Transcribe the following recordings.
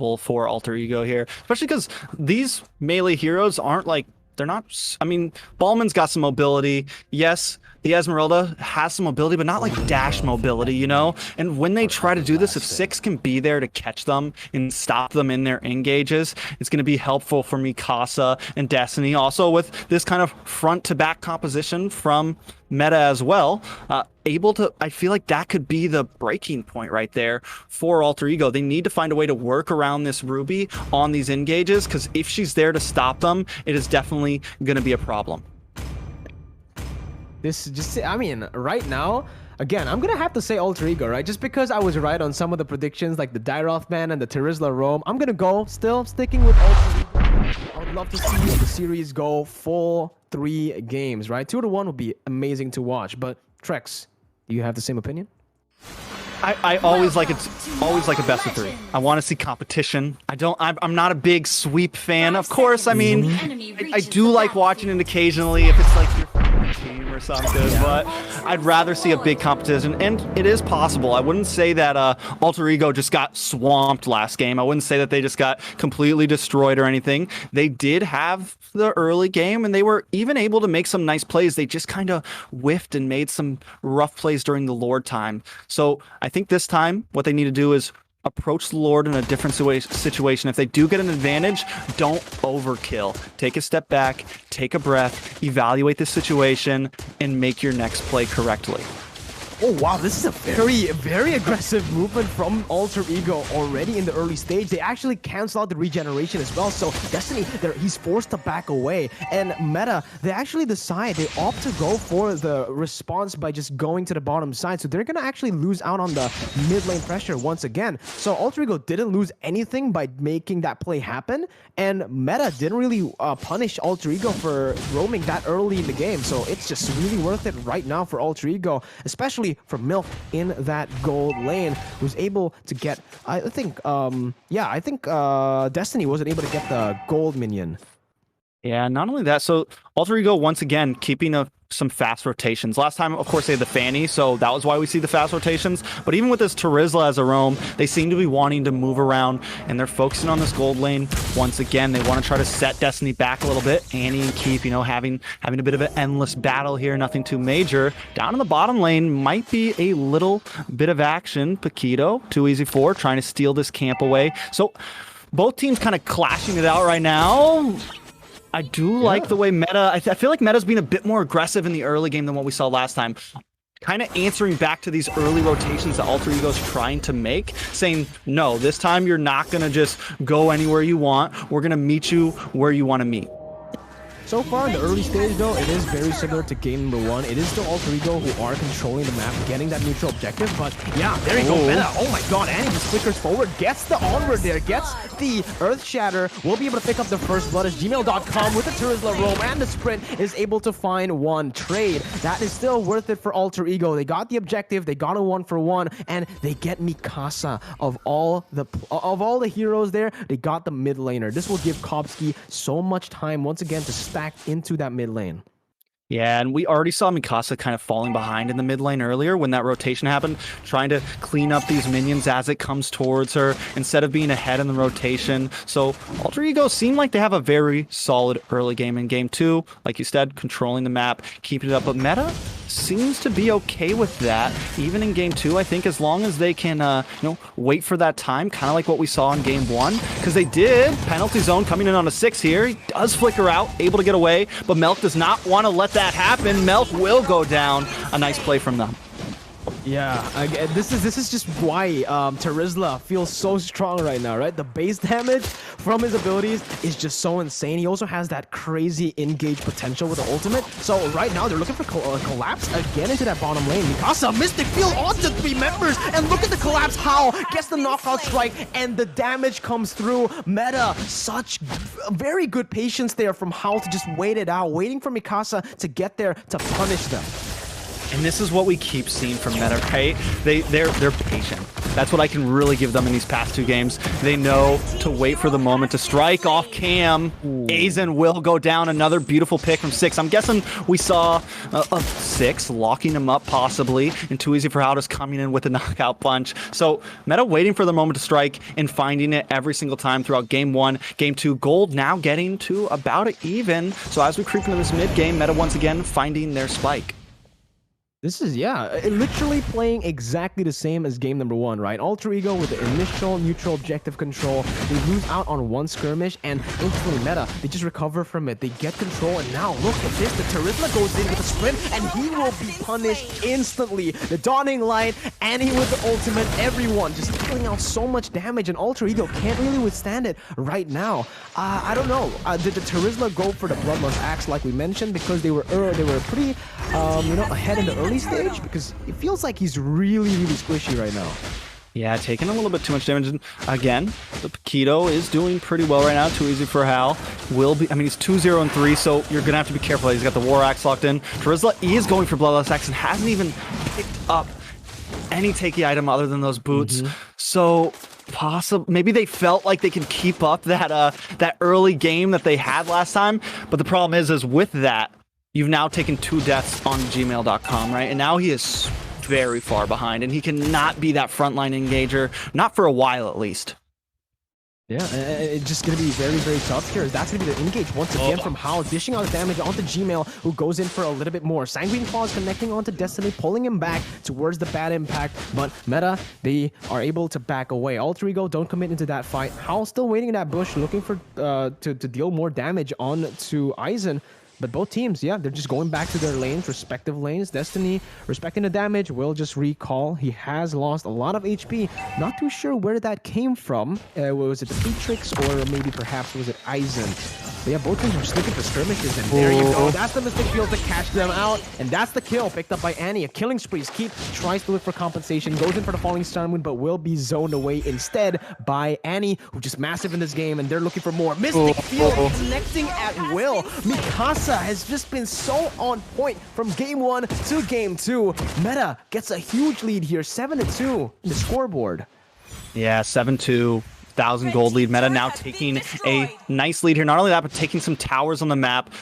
helpful for Alter Ego here, especially because these melee heroes aren't like, they're not, I mean, Ballman's got some mobility. Yes, the Esmeralda has some mobility, but not like dash mobility, you know? And when they try to do this, if Six can be there to catch them and stop them in their engages, it's going to be helpful for Mikasa and Destiny. Also with this kind of front to back composition from Meta as well, able to, I feel like that could be the breaking point right there for Alter Ego. They need to find a way to work around this Ruby on these engages, because if she's there to stop them, it is definitely going to be a problem. This just, I mean, right now, again, I'm gonna have to say Alter Ego, right? Just because I was right on some of the predictions, like the Dyroth Man and the Terizla Roam, I'm gonna go still sticking with Alter Ego. I would love to see the series go full 3 games, right? 2-1 would be amazing to watch. But Trex, do you have the same opinion? I always like a best of 3. I want to see competition. I'm not a big sweep fan. Of course, I mean, I do like watching it occasionally if it's like your team or something, but I'd rather see a big competition, and it is possible. I wouldn't say that Alter Ego just got swamped last game. I wouldn't say that they just got completely destroyed or anything. They did have the early game, and they were even able to make some nice plays. They just kind of whiffed and made some rough plays during the Lord time. So I think this time what they need to do is approach the Lord in a different situation. If they do get an advantage, don't overkill. Take a step back, take a breath, evaluate the situation, and make your next play correctly. Oh wow, this is a very aggressive movement from Alter Ego already in the early stage. They actually cancel out the regeneration as well, so Destiny, he's forced to back away. And Meta, they actually decide, they opt to go for the response by just going to the bottom side, so they're gonna actually lose out on the mid lane pressure once again. So Alter Ego didn't lose anything by making that play happen, and Meta didn't really punish Alter Ego for roaming that early in the game, so it's just really worth it right now for Alter Ego, especially for Milk in that gold lane, who's able to get, I think Destiny wasn't able to get the gold minion. Yeah, not only that, so Alter Ego once again keeping some fast rotations. Last time, of course, they had the Fanny, so that was why we see the fast rotations. But even with this Terizla as a roam, they seem to be wanting to move around, and they're focusing on this gold lane. Once again, they want to try to set Destiny back a little bit. Annie and Keep, you know, having a bit of an endless battle here, nothing too major. Down in the bottom lane might be a little bit of action. Paquito, 2EZ4, trying to steal this camp away. So both teams kind of clashing it out right now. I do like the way Meta, I feel like Meta's being a bit more aggressive in the early game than what we saw last time. Kind of answering back to these early rotations that Alter Ego's trying to make, saying, no, this time you're not going to just go anywhere you want. We're going to meet you where you want to meet. So far in the early stage though, it is very similar to game number 1. It is still Alter Ego who are controlling the map, getting that neutral objective, but yeah, there you go, Meta. Oh my god, Annie just flickers forward, gets the onward there, gets the Earth Shatter, will be able to pick up the first blood as gmail.com with the Terizla Roam and the sprint is able to find one trade. That is still worth it for Alter Ego. They got the objective, they got a 1-for-1, and they get Mikasa. Of all the heroes there, they got the mid laner. This will give Kopsky so much time once again to stack into that mid lane. Yeah, and we already saw Mikasa kind of falling behind in the mid lane earlier when that rotation happened, trying to clean up these minions as it comes towards her instead of being ahead in the rotation. So Alter Ego seem like they have a very solid early game in game 2. Like you said, controlling the map, keeping it up. But Meta seems to be okay with that, even in game 2. I think as long as they can, wait for that time, kind of like what we saw in game 1, because they did. Penalty zone coming in on a 6 here. He does flicker out, able to get away, but Melk does not want to let that happen. Melk will go down. A nice play from them. Yeah, this is just why Terizla feels so strong right now, right? The base damage from his abilities is just so insane. He also has that crazy engage potential with the ultimate. So right now they're looking for collapse again into that bottom lane. Mikasa, Mystic Field onto 3 members, and look at the collapse how gets the knockout strike, and the damage comes through. Meta, such very good patience there from how to just wait it out, waiting for Mikasa to get there to punish them. And this is what we keep seeing from Meta, right? They're patient. That's what I can really give them in these past 2 games. They know to wait for the moment to strike off cam. Azen will go down. Another beautiful pick from 6. I'm guessing we saw a 6 locking him up possibly, and too easy for Howdis coming in with a knockout punch. So Meta waiting for the moment to strike and finding it every single time throughout game 1. Game 2, Gold now getting to about even. So as we creep into this mid game, Meta once again finding their spike. This is, yeah, literally playing exactly the same as game number 1, right? Alter Ego with the initial neutral objective control. They lose out on 1 skirmish, and instantly Meta, they just recover from it. They get control, and now look at this. The Charisma goes in with a sprint, and he will be punished instantly. The Dawning Light, Annie with the ultimate, everyone just dealing out so much damage, and Alter Ego can't really withstand it right now. I don't know. Did the Charisma go for the Bloodlust Axe like we mentioned, because they were pretty, ahead in the early stage? Because it feels like he's really squishy right now. Yeah, taking a little bit too much damage. And again, the Paquito is doing pretty well right now. Too easy for Hal. Will be. I mean, he's 2-0-3, so you're gonna have to be careful. He's got the War Axe locked in. Terizla is going for Bloodlust Axe and hasn't even picked up any takey item other than those boots. So maybe they felt like they can keep up that early game that they had last time. But the problem is with that, you've now taken 2 deaths on gmail.com, right? And now he is very far behind, and he cannot be that frontline engager, not for a while at least. Yeah, it's just going to be very tough here. That's going to be the engage once again from Hal, dishing out damage onto Gmail, who goes in for a little bit more. Sanguine Claws connecting onto Destiny, pulling him back towards the bad impact, but Meta, they are able to back away. Alter Ego don't commit into that fight. Hal still waiting in that bush, looking for to deal more damage on to Aizen. But both teams, yeah, they're just going back to their lanes, respective lanes. Destiny, respecting the damage, will just recall. He has lost a lot of HP. Not too sure where that came from. Was it the Featrix, or maybe perhaps was it Aizen? But yeah, both teams were just looking for skirmishes, and there you go. That's the Mystic Field to catch them out, and that's the kill picked up by Annie. A killing spree. Keep tries to look for compensation, goes in for the Falling Star Moon, but will be zoned away instead by Annie, who's just massive in this game, and they're looking for more. Mystic Field connecting at will. Mikasa has just been so on point from game 1 to game 2. Meta gets a huge lead here, 7-2 in the scoreboard. Yeah, 7-2. 1,000 gold lead. Meta now taking a nice lead here. Not only that, but taking some towers on the map.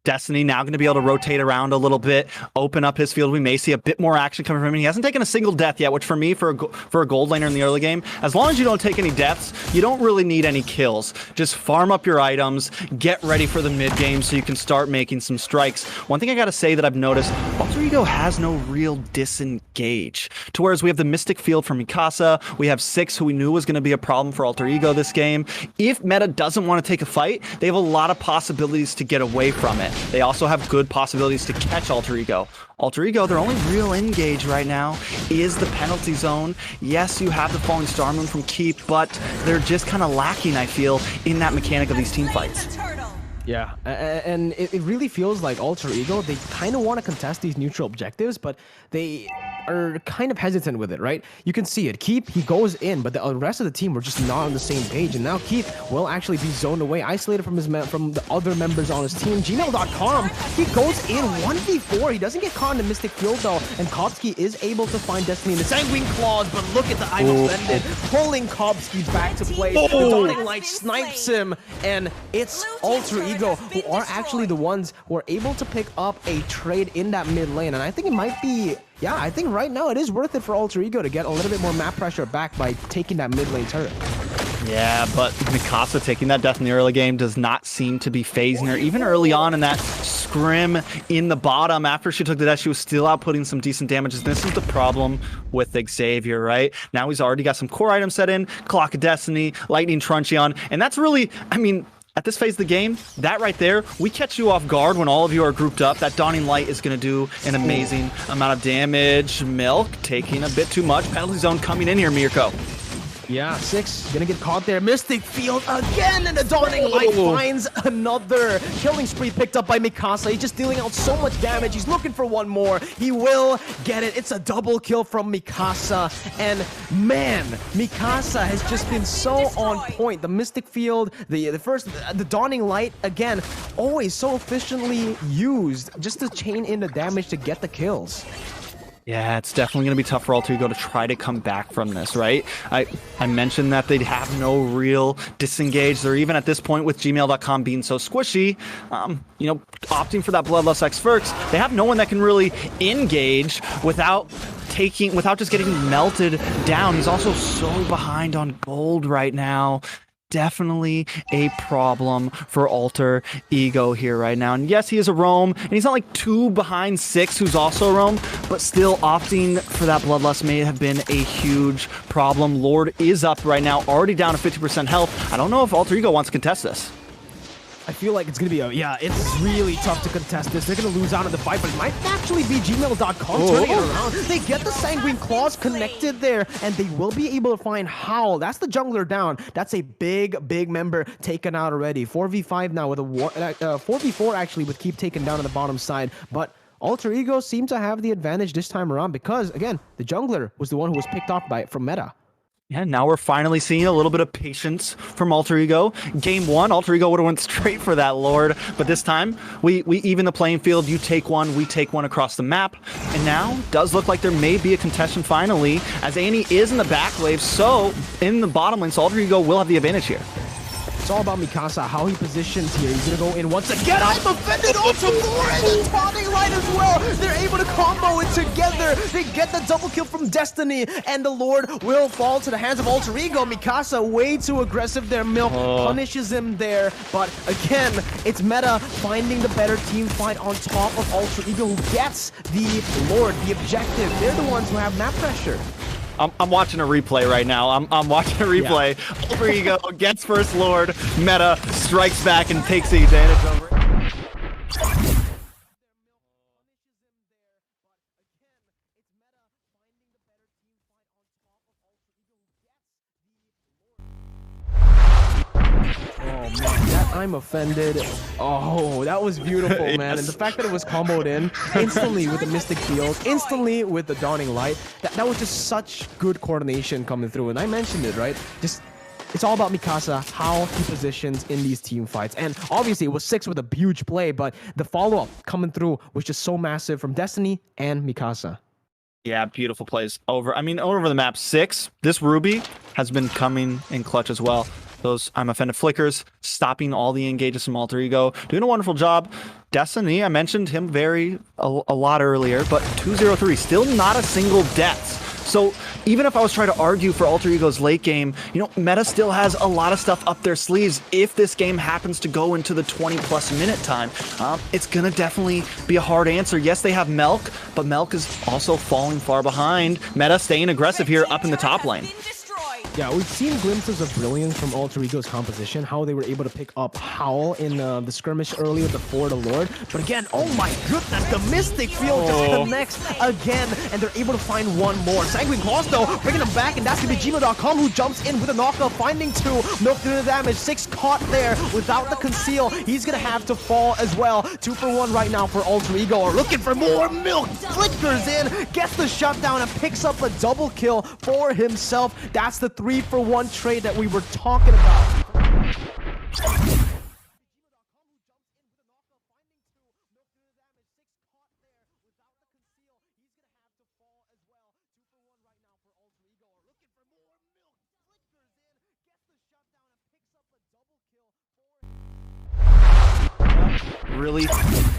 Destiny now going to be able to rotate around a little bit, open up his field. We may see a bit more action coming from him. He hasn't taken a single death yet, which for me, for a gold laner in the early game, as long as you don't take any deaths, you don't really need any kills. Just farm up your items, get ready for the mid game so you can start making some strikes. One thing I got to say that I've noticed, Alter Ego has no real disengage. To whereas we have the Mystic Field from Mikasa, we have 6 who we knew was going to be a problem for Alter Ego this game. If Meta doesn't want to take a fight, they have a lot of possibilities to get away from it. They also have good possibilities to catch Alter Ego. Alter Ego, their only real engage right now is the penalty zone. Yes, you have the Falling Star Moon from Keep, but they're just kind of lacking, I feel, in that mechanic of these team fights. Yeah, and it really feels like Alter Ego, they kind of want to contest these neutral objectives, but they are kind of hesitant with it, right? You can see it. Keep, he goes in, but the rest of the team were just not on the same page, and now Keep will actually be zoned away, isolated from from the other members on his team. Gmail.com, he goes in 1v4. He doesn't get caught in the Mystic Field, though, and Kopsky is able to find Destiny in the Sanguine Claws, but look at the item blended, pulling Kopsky back to play. The Dawning Light snipes him, and it's Alter Ego who are actually the ones who are able to pick up a trade in that mid lane, and I think it might be, yeah, I think right now it is worth it for Alter Ego to get a little bit more map pressure back by taking that mid lane turret. Yeah, but Mikasa taking that death in the early game does not seem to be phasing her. Even early on in that scrim in the bottom, after she took the death, she was still outputting some decent damages. This is the problem with Xavier, right? Now he's already got some core items set in, Clock of Destiny, Lightning Truncheon, and that's really, I mean, at this phase of the game, that right there, we catch you off guard when all of you are grouped up. That Dawning Light is going to do an amazing amount of damage. Milk taking a bit too much. Penalty zone coming in here, Mirko. Yeah, 6 gonna get caught there. Mystic Field again, and the Dawning Light finds another killing spree picked up by Mikasa. He's just dealing out so much damage. He's looking for one more. He will get it. It's a double kill from Mikasa, and man, Mikasa has just been so on point. The Mystic Field, the Dawning Light again, always so efficiently used just to chain in the damage to get the kills. Yeah, it's definitely going to be tough for alterego to try to come back from this, right? I mentioned that they'd have no real disengage. They're even at this point with gmail.com being so squishy, you know, opting for that Bloodlust X Firks. They have no one that can really engage without just getting melted down. He's also so behind on gold right now. Definitely a problem for alterego here right now. And yes, he is a roam, and he's not like 2 behind 6 who's also a roam, but still opting for that bloodlust may have been a huge problem. Lord is up right now, already down to 50% health. I don't know if alterego wants to contest this. I feel like it's going to be yeah, it's really tough to contest this. They're going to lose out in the fight, but it might actually be gmail.com turning it around. They get the Sanguine Claws connected there, and they will be able to find Howl. That's the jungler down. That's a big member taken out already. 4v5 now with a 4v4 actually with Keep taken down on the bottom side, but alterego seemed to have the advantage this time around because, again, the jungler was the one who was picked off from meta. Yeah, now we're finally seeing a little bit of patience from alterego. Game 1, alterego would have went straight for that Lord, but this time we even the playing field. You take one, we take one across the map, and now does look like there may be a contestation finally, as Annie is in the back wave, so in the bottom lane, so alterego will have the advantage here. It's all about Mikasa, how he positions here. He's gonna go in once again. I'm offended onto more and the taunting line as well. They're able to combo it together. They get the double kill from Destiny, and the Lord will fall to the hands of alterego. Mikasa way too aggressive there. Milk punishes him there, but again, it's meta finding the better team fight on top of alterego, who gets the Lord, the objective. They're the ones who have map pressure. I'm watching a replay right now. I'm watching a replay. Yeah. Alterego gets first Lord. Meta strikes back and takes the advantage over it. I'm offended. Oh, that was beautiful, man. Yes. And the fact that it was comboed in instantly with the Mystic Field, instantly with the Dawning Light, that was just such good coordination coming through. And I mentioned it, right? Just, it's all about Mikasa, how he positions in these team fights. And obviously, it was 6 with a huge play, but the follow-up coming through was just so massive from Destiny and Mikasa. Yeah, beautiful plays over. I mean, over the map 6, this Ruby has been coming in clutch as well. Those I'm offended flickers, stopping all the engages from alterego, doing a wonderful job. Destiny, I mentioned him a lot earlier, but 203, still not a single death. So even if I was trying to argue for alterego's late game, you know, meta still has a lot of stuff up their sleeves. If this game happens to go into the 20+ minute time, it's gonna definitely be a hard answer. Yes, they have Milk, but Milk is also falling far behind. Meta staying aggressive here up in the top lane. Yeah, we've seen glimpses of brilliance from alterego's composition, how they were able to pick up Howl in the skirmish earlier before the Lord. But again, oh my goodness, the Mystic Field just connects again, and they're able to find one more. Sanguine Claws, though, bringing them back, and that's going to be gmail.com, who jumps in with a knockup, finding 2. Milk doing the damage, 6 caught there without the conceal. He's going to have to fall as well. 2 for 1 right now for alterego. Are looking for more. Milk flickers in, gets the shutdown, and picks up a double kill for himself. That's the 3 for 1 trade that we were talking about. Really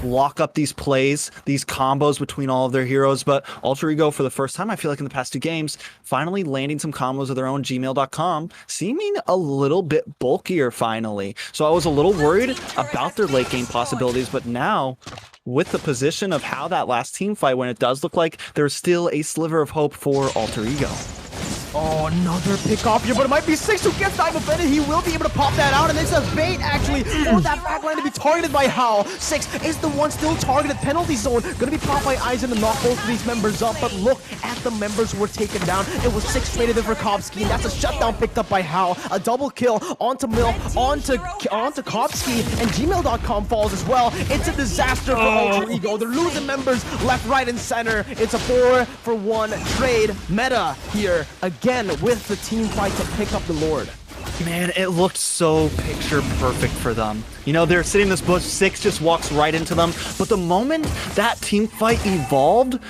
lock up these plays, these combos between all of their heroes, but alterego for the first time, I feel like in the past 2 games, finally landing some combos of their own. Gmail.com seeming a little bit bulkier finally. So I was a little worried about their late game possibilities, but now with the position of how that last team fight went, it does look like there's still a sliver of hope for alterego. Oh, another pick off here, but it might be 6 who gets time offended. He will be able to pop that out, and it's a bait, actually, for that backline to be targeted by Howl. 6 is the one still targeted. Penalty zone, gonna be popped by Aizen to knock both of these members up, but look at the members who were taken down. It was 6 traded in for Kopsky, and that's a shutdown picked up by Howl. A double kill onto Milk, onto Kopsky, and gmail.com falls as well. It's a disaster for alterego. They're losing members left, right, and center. It's a 4 for 1 trade. Meta here again with the team fight to pick up the Lord. Man, it looked so picture perfect for them. You know, they're sitting in this bush, 6 just walks right into them, but the moment that team fight evolved,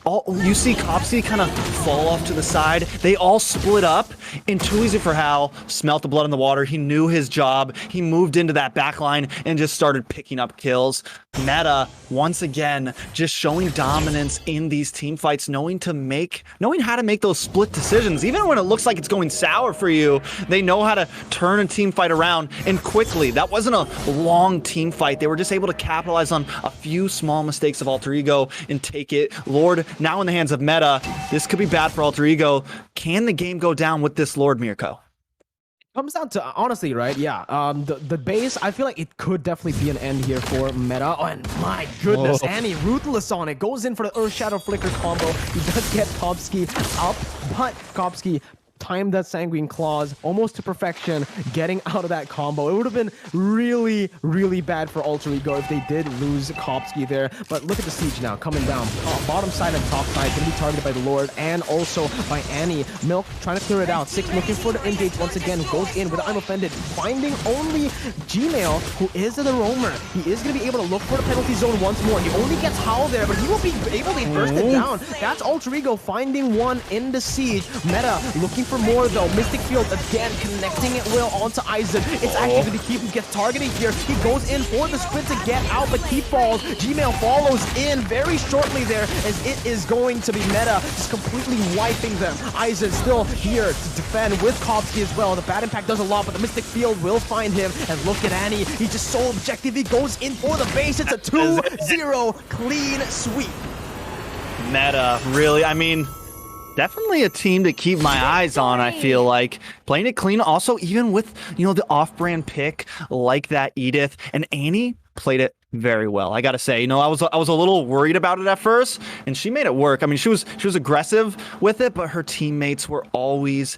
you see Kopsy kind of fall off to the side. They all split up, and too easy for Hal. Smelt the blood in the water. He knew his job. He moved into that back line and just started picking up kills. Meta, once again, just showing dominance in these team fights, knowing how to make those split decisions. Even when it looks like it's going sour for you, they know how to turn a team fight around, and quickly. That wasn't a long team fight. They were just able to capitalize on a few small mistakes of Alter Ego and take it. Lord, now in the hands of Meta. This could be bad for Alter Ego. Can the game go down with this Lord, Mirko? Comes down to, honestly, right? Yeah. The base, I feel like it could definitely be an end here for Meta. Oh, and my goodness, Annie, ruthless on it. Goes in for the Earth Shadow Flicker combo. He does get Kopsky up, but Kopsky timed that Sanguine Claws almost to perfection, getting out of that combo. It would have been really, really bad for Alter Ego if they did lose Kopsky there. But look at the siege now coming down. Bottom side and top side can be targeted by the Lord and also by Annie. Milk trying to clear it out. Six looking for the engage once again. Goes in with I'm Offended, finding only Gmail, who is the roamer. He is going to be able to look for the penalty zone once more. He only gets Howl there, but he will be able to burst it down. That's Alter Ego finding one in the siege. Meta looking for more though. Mystic Field again connecting it well onto Aizen. It's actually going to keep him get targeting here. He goes in for the sprint to get out, but he falls. Gmail follows in very shortly there as it is going to be Meta just completely wiping them. Aizen still here to defend with Kopsky as well. The bad impact does a lot, but the Mystic Field will find him. And look at Annie. He's just so objective. He goes in for the base. It's a 2-0 clean sweep. Meta, really, I mean, definitely a team to keep my eyes on, I feel like. Playing it clean, also even with, the off-brand pick like that Edith. And Annie played it very well, I gotta say. I was a little worried about it at first, and she made it work. I mean, she was aggressive with it, but her teammates were always